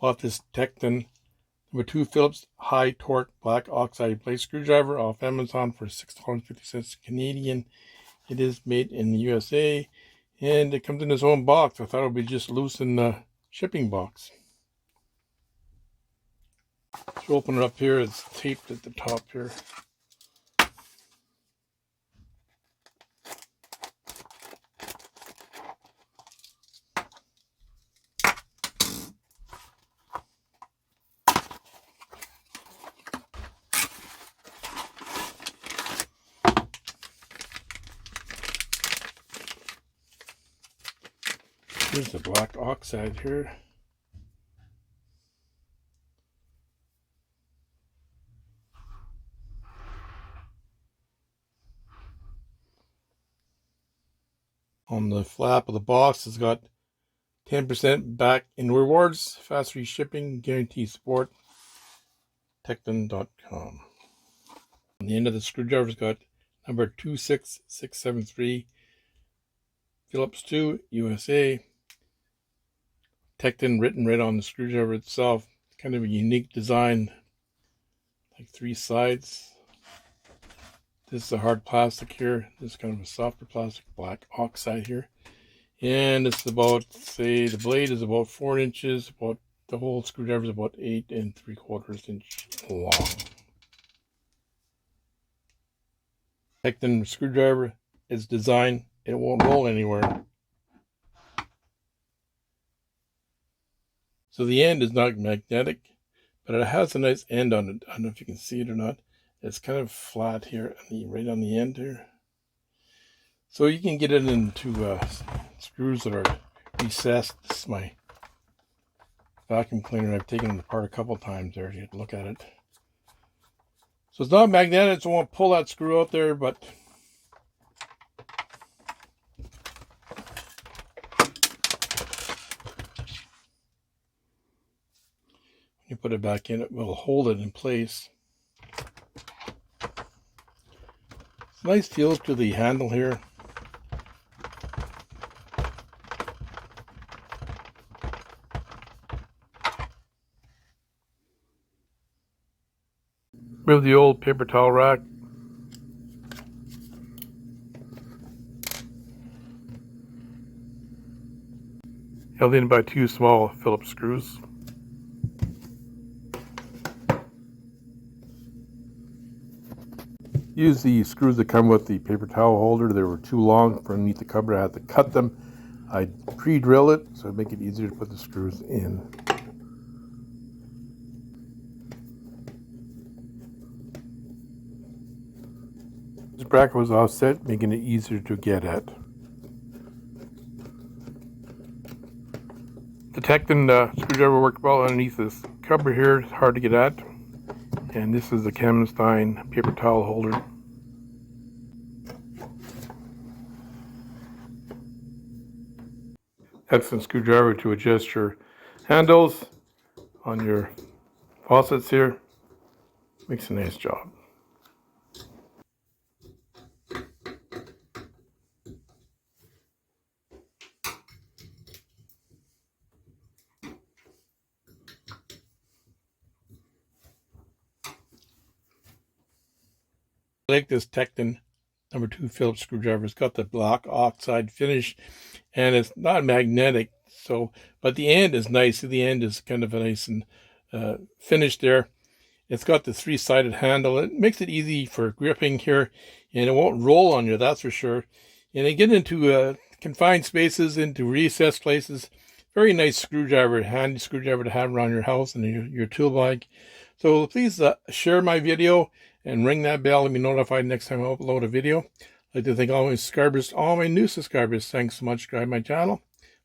Bought this Tekton #2 Phillips high torque black oxide blade screwdriver off Amazon for $6.50 Canadian. It is made in the USA, and it comes in its own box. I thought it would be just loose in the shipping box. So open it up here. It's taped at the top here. Here's the black oxide here. On the flap of the box, it's got 10% back in rewards, fast free shipping, guarantee support, Tekton.com. On the end of the screwdriver's got number 26673, Phillips 2, USA. Tekton written right on the screwdriver itself. It's kind of a unique design, like 3 sides. This is a hard plastic here. This is kind of a softer plastic, black oxide here. And it's about, say, the blade is about 4 inches, about the whole screwdriver is about 8 3/4 inch long. Tekton screwdriver is designed, it won't roll anywhere. So the end is not magnetic, but it has a nice end on it. I don't know if you can see it or not. It's kind of flat here, right on the end here. So you can get it into screws that are recessed. This is my vacuum cleaner. I've taken it apart a couple times there to look at it. So it's not magnetic, so I won't pull that screw out there, but when you put it back in, it will hold it in place. It's a nice feel to the handle here. Remove the old paper towel rack. Held in by 2 small Phillips screws. Use the screws that come with the paper towel holder. They were too long for underneath the cupboard. I had to cut them. I pre-drill it so it'd make it easier to put the screws in. This bracket was offset, making it easier to get at. The Tekton screwdriver worked well underneath this cover here. It's hard to get at. And this is the Stein paper towel holder. Tekton screwdriver to adjust your handles on your faucets here. Makes a nice job. I like this Tekton #2 Phillips screwdriver. It's got the black oxide finish, and it's not magnetic. So, but the end is nice. The end is kind of a nice and finish there. It's got the 3-sided handle. It makes it easy for gripping here, and it won't roll on you. That's for sure. And they get into confined spaces, into recessed places. Very nice screwdriver, handy screwdriver to have around your house and your tool bag. So please share my video and ring that bell to be notified next time I upload a video. I'd like to thank all my subscribers, all my new subscribers. Thanks so much for subscribing to my channel.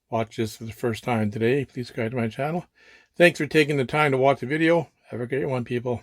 Watch this for the first time today. Please subscribe to my channel. Thanks for taking the time to watch the video. Have a great one, people.